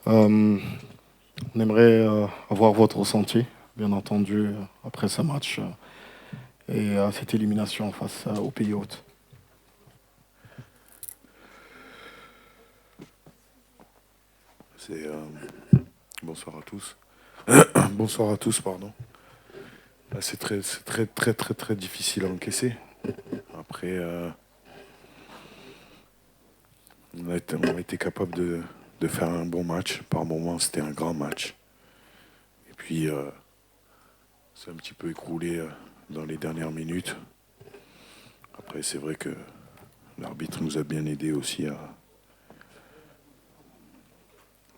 Euh, on aimerait avoir votre ressenti, bien entendu, après ce match et cette élimination face au pays hôte. C'est bonsoir à tous. Bonsoir à tous, pardon. C'est très difficile à encaisser. Après, on a été capable de faire un bon match. Par moments, c'était un grand match. Et puis, c'est un petit peu écroulé dans les dernières minutes. Après, c'est vrai que l'arbitre nous a bien aidé aussi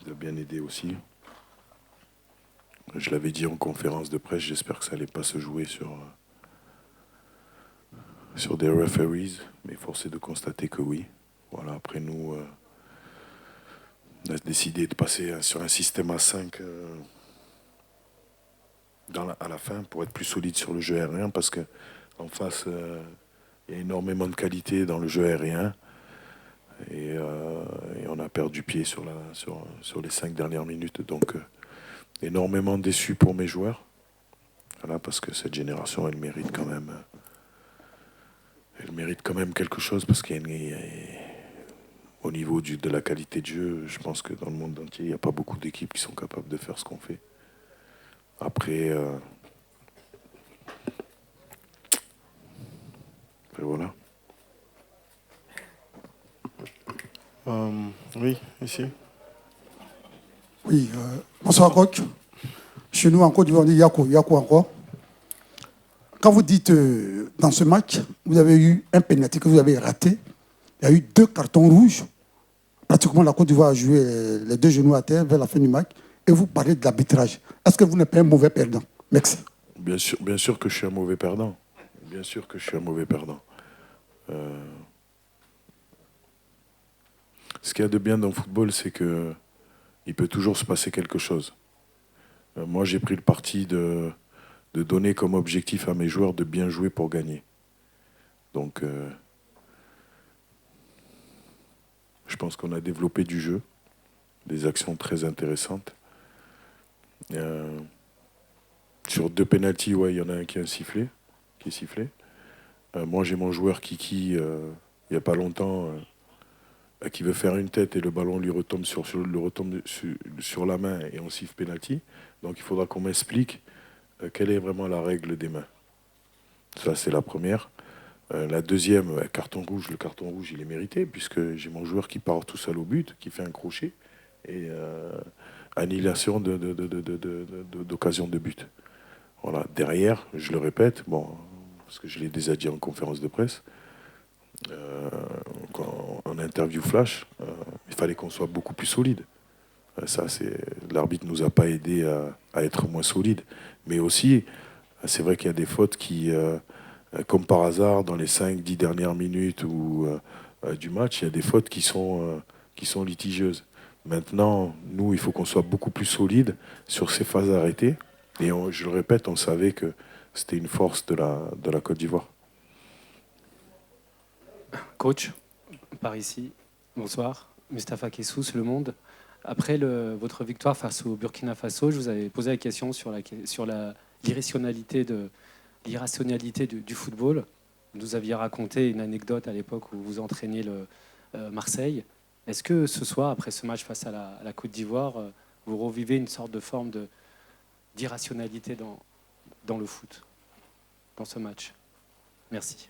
nous a bien aidé aussi. Je l'avais dit en conférence de presse, j'espère que ça allait pas se jouer sur des referees, mais force est de constater que oui. Voilà, après nous, on a décidé de passer sur un système à 5 à la fin pour être plus solide sur le jeu aérien parce que en face, il y a énormément de qualité dans le jeu aérien et on a perdu pied sur les 5 dernières minutes. Donc, énormément déçu pour mes joueurs. Voilà, parce que cette génération, elle mérite quand même quelque chose parce qu'au niveau de la qualité de jeu, je pense que dans le monde entier, il n'y a pas beaucoup d'équipes qui sont capables de faire ce qu'on fait. Après, après voilà. Oui, ici. Oui, bonsoir coach. Chez nous en Côte d'Ivoire, on dit Yako, Yako encore. Quand vous dites dans ce match, vous avez eu un pénalty que vous avez raté, il y a eu 2 cartons rouges. Pratiquement la Côte d'Ivoire a joué les 2 genoux à terre vers la fin du match. Et vous parlez de l'arbitrage. Est-ce que vous n'êtes pas un mauvais perdant? Merci. Bien sûr que je suis un mauvais perdant. Bien sûr que je suis un mauvais perdant. Ce qu'il y a de bien dans le football, c'est que il peut toujours se passer quelque chose. Moi, j'ai pris le parti de donner comme objectif à mes joueurs de bien jouer pour gagner. Donc, je pense qu'on a développé du jeu, des actions très intéressantes. Euh, sur 2 pénaltys, ouais, il y en a un qui est sifflé. Moi, j'ai mon joueur Kiki, il n'y a pas longtemps, qui veut faire une tête et le ballon lui retombe sur la main et on siffle pénalty. Donc, il faudra qu'on m'explique quelle est vraiment la règle des mains. Ça, c'est la première. La deuxième, carton rouge. Le carton rouge, il est mérité, puisque j'ai mon joueur qui part tout seul au but, qui fait un crochet, et annihilation d'occasion de but. Voilà. Derrière, je le répète, bon, parce que je l'ai déjà dit en conférence de presse, euh, en interview flash, il fallait qu'on soit beaucoup plus solide. Ça, c'est l'arbitre nous a pas aidé à être moins solide, mais aussi, c'est vrai qu'il y a des fautes qui comme par hasard, dans les 5, 10 dernières minutes du match, il y a des fautes qui sont litigieuses. Maintenant, nous, il faut qu'on soit beaucoup plus solide sur ces phases arrêtées. Et je le répète, on savait que c'était une force de la Côte d'Ivoire. Coach, par ici, bonsoir. Mustapha Kessous, Le Monde. Après votre victoire face au Burkina Faso, je vous avais posé la question sur l'irrationalité du football. Vous nous aviez raconté une anecdote à l'époque où vous entraîniez le Marseille. Est-ce que ce soir, après ce match face à la Côte d'Ivoire, vous revivez une sorte de forme d'irrationalité dans le foot, dans ce match? Merci.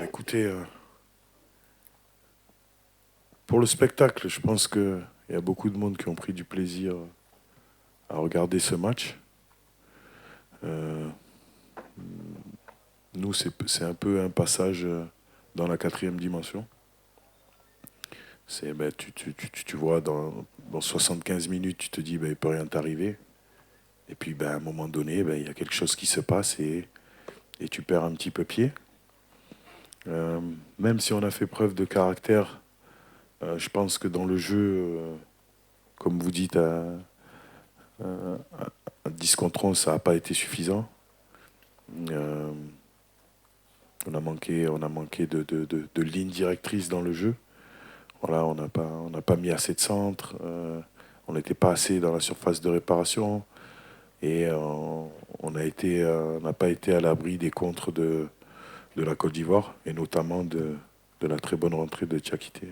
Écoutez, pour le spectacle, je pense qu'il y a beaucoup de monde qui ont pris du plaisir à regarder ce match. Euh, Nous, c'est un peu un passage dans la quatrième dimension. Ben, tu vois, dans 75 minutes, tu te dis, ben, il ne peut rien t'arriver. Et puis, ben, à un moment donné, ben, il y a quelque chose qui se passe et tu perds un petit peu pied. Même si on a fait preuve de caractère, je pense que dans le jeu, comme vous dites, à 10 contre 11, ça n'a pas été suffisant. Euh, on a manqué de ligne directrice dans le jeu. Voilà, on n'a pas mis assez de centres. On n'était pas assez dans la surface de réparation. Et on n'a pas été à l'abri des contres de la Côte d'Ivoire, et notamment de la très bonne rentrée de Tchakité.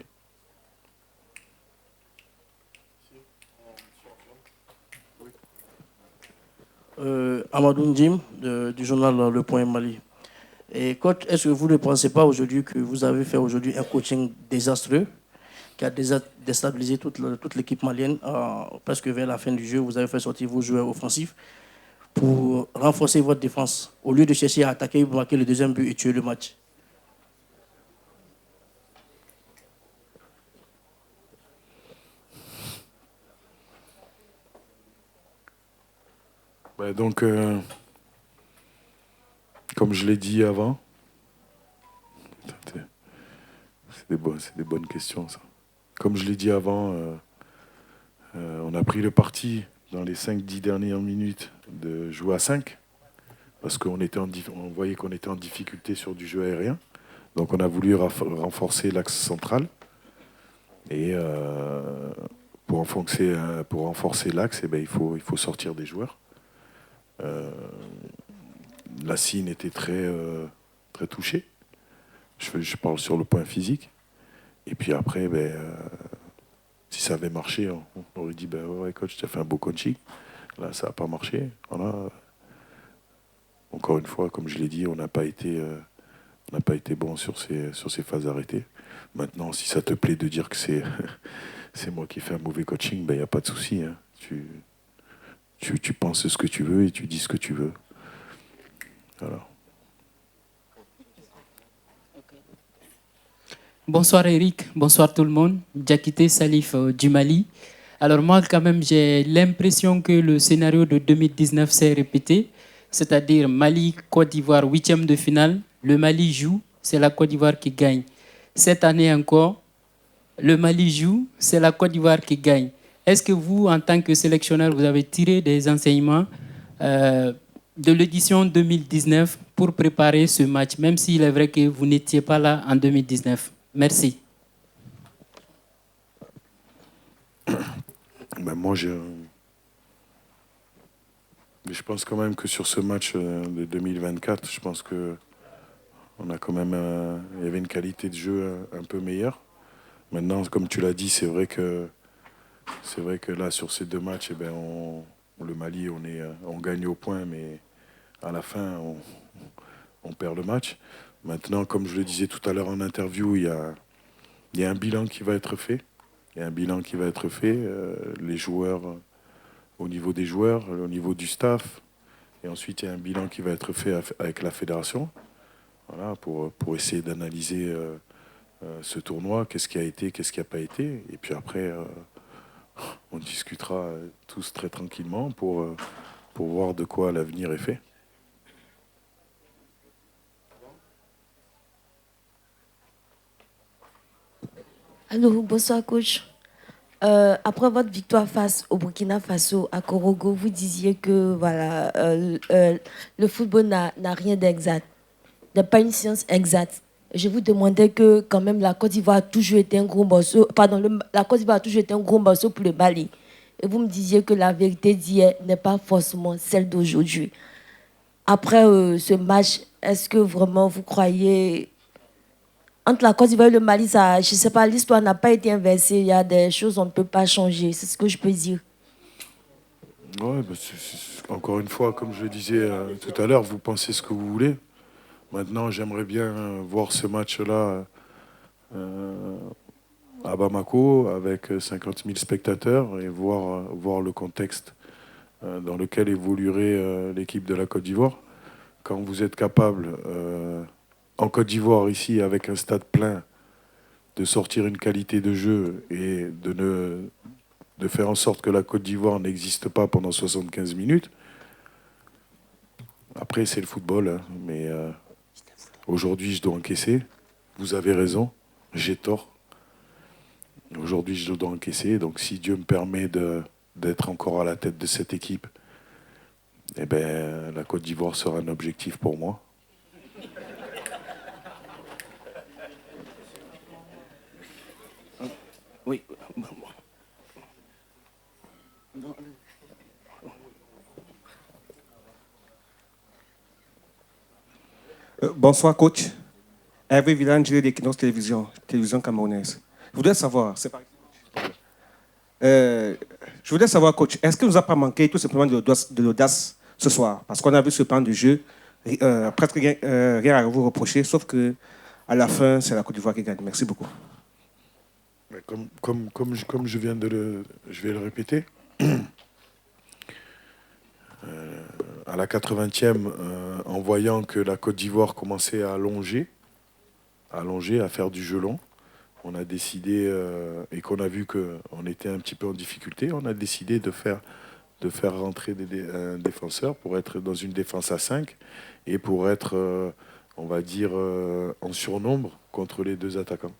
Amadou Ndim, du journal Le Point Mali. Et coach, est-ce que vous ne pensez pas aujourd'hui que vous avez fait aujourd'hui un coaching désastreux qui a déjà déstabilisé toute l'équipe malienne presque vers la fin du jeu? Vous avez fait sortir vos joueurs offensifs pour renforcer votre défense au lieu de chercher à attaquer, marquer le deuxième but et tuer le match. Ouais, donc, comme je l'ai dit avant, c'est des bonnes questions, ça. Comme je l'ai dit avant, on a pris le parti dans les 5-10 dernières minutes de jouer à 5, parce qu'on voyait qu'on était en difficulté sur du jeu aérien. Donc on a voulu renforcer l'axe central. Et pour renforcer l'axe, il faut sortir des joueurs. Lassine était très touché. Je parle sur le point physique. Et puis après, si ça avait marché, on aurait dit ouais, coach, tu as fait un beau coaching. Là, ça n'a pas marché. Voilà. Encore une fois, comme je l'ai dit, on n'a pas été bon sur ces phases arrêtées. Maintenant, si ça te plaît de dire que c'est moi qui fais un mauvais coaching, il n'y a pas de souci. Hein. Tu penses ce que tu veux et tu dis ce que tu veux. Voilà. Bonsoir Eric, bonsoir tout le monde. Diakité Salif du Mali. Alors moi quand même j'ai l'impression que le scénario de 2019 s'est répété, c'est-à-dire Mali-Côte d'Ivoire 8e de finale, le Mali joue, c'est la Côte d'Ivoire qui gagne. Cette année encore, le Mali joue, c'est la Côte d'Ivoire qui gagne. Est-ce que vous, en tant que sélectionneur, vous avez tiré des enseignements de l'édition 2019 pour préparer ce match, même s'il est vrai que vous n'étiez pas là en 2019? Merci. Moi, je pense quand même que sur ce match de 2024, je pense que on a quand même, il y avait une qualité de jeu un peu meilleure. Maintenant, comme tu l'as dit, c'est vrai que là, sur ces deux matchs, le Mali, on gagne au point, mais à la fin, on perd le match. Maintenant, comme je le disais tout à l'heure en interview, il y a un bilan qui va être fait. Il y a un bilan qui va être fait. Les joueurs, au niveau des joueurs, au niveau du staff. Et ensuite, il y a un bilan qui va être fait avec la fédération. Voilà, pour essayer d'analyser ce tournoi, qu'est-ce qui a été, qu'est-ce qui n'a pas été. Et puis après, on discutera tous très tranquillement pour voir de quoi l'avenir est fait. Allô, bonsoir coach. Après votre victoire face au Burkina Faso à Korogo, vous disiez que voilà, le football n'a rien d'exact, n'est pas une science exacte. Je vous demandais que quand même la Côte d'Ivoire a toujours été un gros morceau, la Côte d'Ivoire a toujours été un gros morceau pour le Mali. Et vous me disiez que la vérité d'hier n'est pas forcément celle d'aujourd'hui. Après ce match, est-ce que vraiment vous croyez entre la Côte d'Ivoire et le Mali, ça, je ne sais pas, l'histoire n'a pas été inversée. Il y a des choses qu'on ne peut pas changer. C'est ce que je peux dire. Ouais, encore une fois, comme je le disais tout à l'heure, vous pensez ce que vous voulez. Maintenant, j'aimerais bien voir ce match-là à Bamako avec 50 000 spectateurs et voir le contexte dans lequel évoluerait l'équipe de la Côte d'Ivoire. Quand vous êtes capable, en Côte d'Ivoire, ici, avec un stade plein, de sortir une qualité de jeu et de faire en sorte que la Côte d'Ivoire n'existe pas pendant 75 minutes. Après, c'est le football, hein, mais aujourd'hui, je dois encaisser. Vous avez raison, j'ai tort. Aujourd'hui, je dois encaisser. Donc, si Dieu me permet d'être encore à la tête de cette équipe, eh ben, la Côte d'Ivoire sera un objectif pour moi. Oui. Bonsoir, coach. Hervé Villandré d'Equinox télévision camerounaise. Je voudrais savoir, je voudrais savoir, coach, est-ce qu'il ne nous a pas manqué tout simplement de l'audace ce soir? Parce qu'on a vu ce plan de jeu, presque rien à vous reprocher, sauf que à la fin, c'est la Côte d'Ivoire qui gagne. Merci beaucoup. Comme je viens je vais le répéter, à la 80e, en voyant que la Côte d'Ivoire commençait à allonger, à faire du jeu long, on a décidé, et qu'on a vu qu'on était un petit peu en difficulté, on a décidé de faire rentrer un défenseur pour être dans une défense à 5 et pour être, on va dire, en surnombre contre les deux attaquants.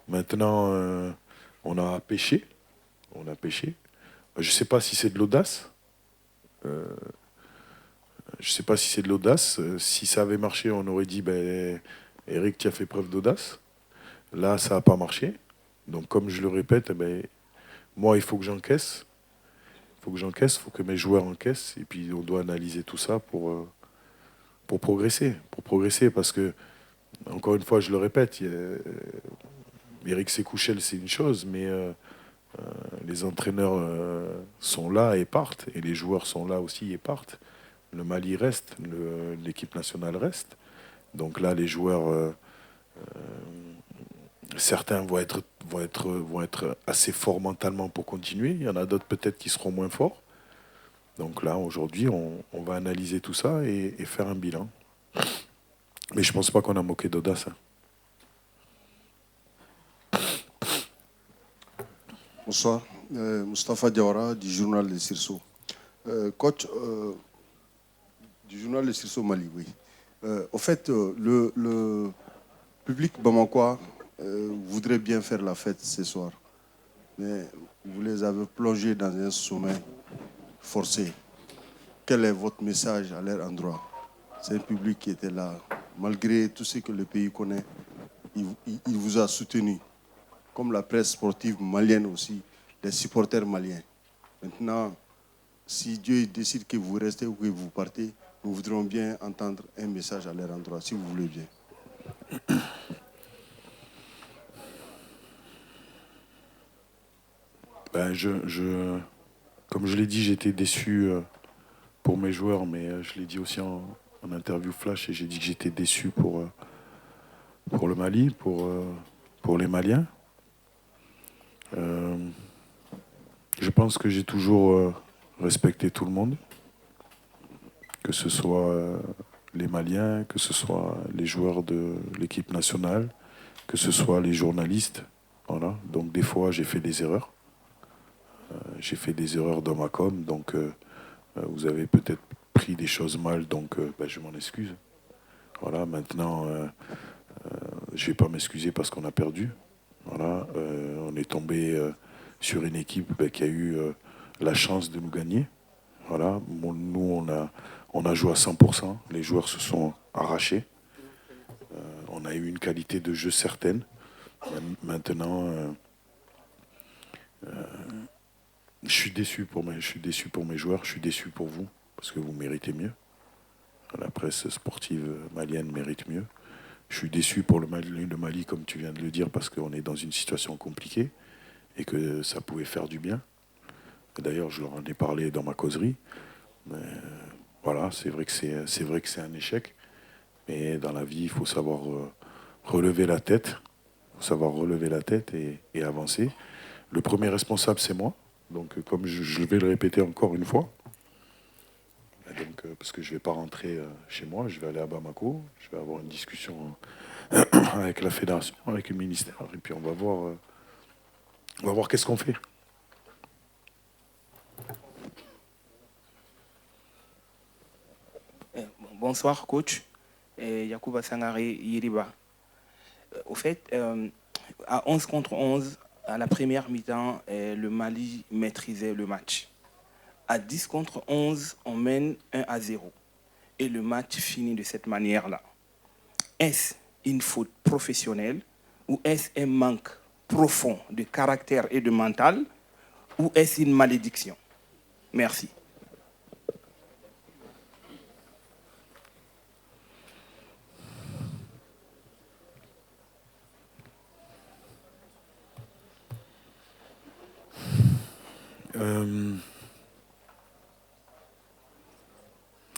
Maintenant, on a pêché. Je ne sais pas si c'est de l'audace. Si ça avait marché, on aurait dit, ben, Eric, tu as fait preuve d'audace. Là, ça n'a pas marché. Donc, comme je le répète, ben, moi, il faut que j'encaisse. Il faut que mes joueurs encaissent. Et puis, on doit analyser tout ça pour progresser. Parce que, encore une fois, je le répète, Eric Sékouchel, c'est une chose, mais les entraîneurs sont là et partent. Et les joueurs sont là aussi et partent. Le Mali reste, l'équipe nationale reste. Donc là, les joueurs, certains vont être assez forts mentalement pour continuer. Il y en a d'autres peut-être qui seront moins forts. Donc là, aujourd'hui, on va analyser tout ça et faire un bilan. Mais je ne pense pas qu'on a moqué d'audace. Bonsoir, Moustapha Diawara du journal de Sirso. Coach du journal de Sirso Mali, oui. Au fait, le public bamakois voudrait bien faire la fête ce soir, mais vous les avez plongés dans un sommeil forcé. Quel est votre message à leur endroit? C'est un public qui était là. Malgré tout ce que le pays connaît, il vous a soutenu. Comme la presse sportive malienne aussi, les supporters maliens. Maintenant, si Dieu décide que vous restez ou que vous partez, nous voudrions bien entendre un message à leur endroit, si vous voulez bien. Ben, comme je l'ai dit, j'étais déçu pour mes joueurs, mais je l'ai dit aussi en interview flash, et j'ai dit que j'étais déçu pour le Mali, pour les Maliens. Je pense que j'ai toujours respecté tout le monde, que ce soit les Maliens, que ce soit les joueurs de l'équipe nationale, que ce soit les journalistes. Voilà. Donc des fois, j'ai fait des erreurs. J'ai fait des erreurs dans ma com, donc vous avez peut-être pris des choses mal, donc ben, je m'en excuse. Voilà, maintenant, je ne vais pas m'excuser parce qu'on a perdu. Voilà, on est tombé sur une équipe qui a eu la chance de nous gagner. Voilà, nous, on a joué à 100%. Les joueurs se sont arrachés. On a eu une qualité de jeu certaine. Maintenant, je suis déçu pour mes joueurs. Je suis déçu pour vous parce que vous méritez mieux. La presse sportive malienne mérite mieux. Je suis déçu pour le Mali, comme tu viens de le dire, parce qu'on est dans une situation compliquée et que ça pouvait faire du bien. D'ailleurs, je leur en ai parlé dans ma causerie. Mais, voilà, c'est vrai que c'est un échec. Mais dans la vie, il faut savoir relever la tête. Il faut savoir relever la tête et avancer. Le premier responsable, c'est moi. Donc, comme je vais le répéter encore une fois, donc, parce que je ne vais pas rentrer chez moi, je vais aller à Bamako, je vais avoir une discussion avec la fédération, avec le ministère, et puis on va voir qu'est-ce qu'on fait. Bonsoir, coach. Yacouba Sangare Yiriba. Au fait, à 11 contre 11, à la première mi-temps, le Mali maîtrisait le match. À 10 contre 11, on mène 1-0. Et le match finit de cette manière-là. Est-ce une faute professionnelle ou est-ce un manque profond de caractère et de mental ou est-ce une malédiction? Merci.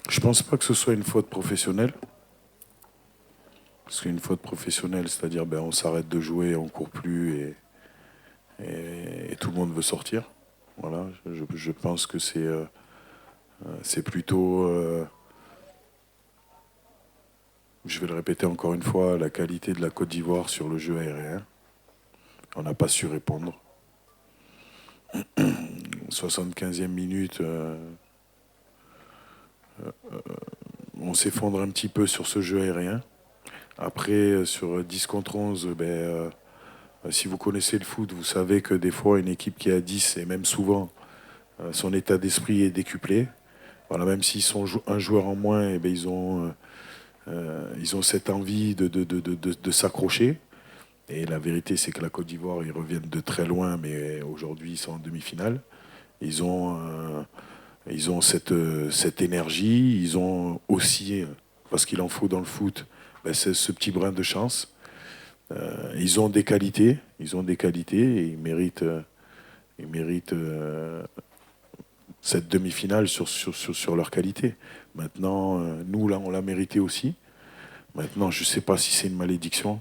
Je pense pas que ce soit une faute professionnelle. Parce qu'une faute professionnelle, c'est-à-dire on s'arrête de jouer, on court plus et tout le monde veut sortir. Voilà, je pense que c'est plutôt, je vais le répéter encore une fois, la qualité de la Côte d'Ivoire sur le jeu aérien. On n'a pas su répondre. 75e minute, on s'effondre un petit peu sur ce jeu aérien. Après, sur 10 contre 11, si vous connaissez le foot, vous savez que des fois, une équipe qui est à 10, et même souvent, son état d'esprit est décuplé. Voilà, même s'ils sont un joueur en moins, ils ont cette envie de s'accrocher. Et la vérité, c'est que la Côte d'Ivoire, ils reviennent de très loin, mais aujourd'hui, ils sont en demi-finale. Ils ont cette énergie. Ils ont aussi, parce qu'il en faut dans le foot, c'est ce petit brin de chance. Ils ont des qualités. Et ils méritent cette demi-finale sur leur qualité. Maintenant, nous, là, on l'a mérité aussi. Maintenant, je ne sais pas si c'est une malédiction.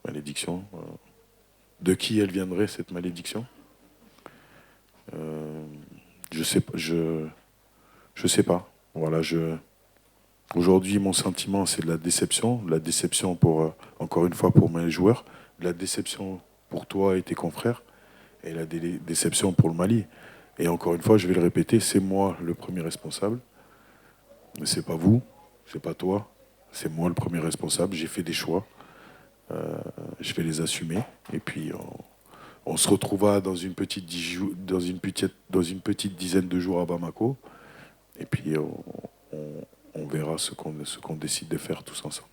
Malédiction. De qui elle viendrait, cette malédiction? Je sais pas. Voilà, aujourd'hui, mon sentiment, c'est de la déception. De la déception pour, encore une fois, pour mes joueurs. De la déception pour toi et tes confrères. Et la déception pour le Mali. Et encore une fois, je vais le répéter, c'est moi le premier responsable. Mais c'est pas vous, c'est pas toi. C'est moi le premier responsable. J'ai fait des choix. Je vais les assumer. Et puis, on se retrouvera dans une petite dizaine de jours à Bamako. Et puis, on verra ce qu'on décide de faire tous ensemble.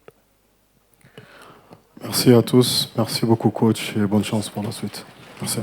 Merci à tous. Merci beaucoup, coach, et bonne chance pour la suite. Merci.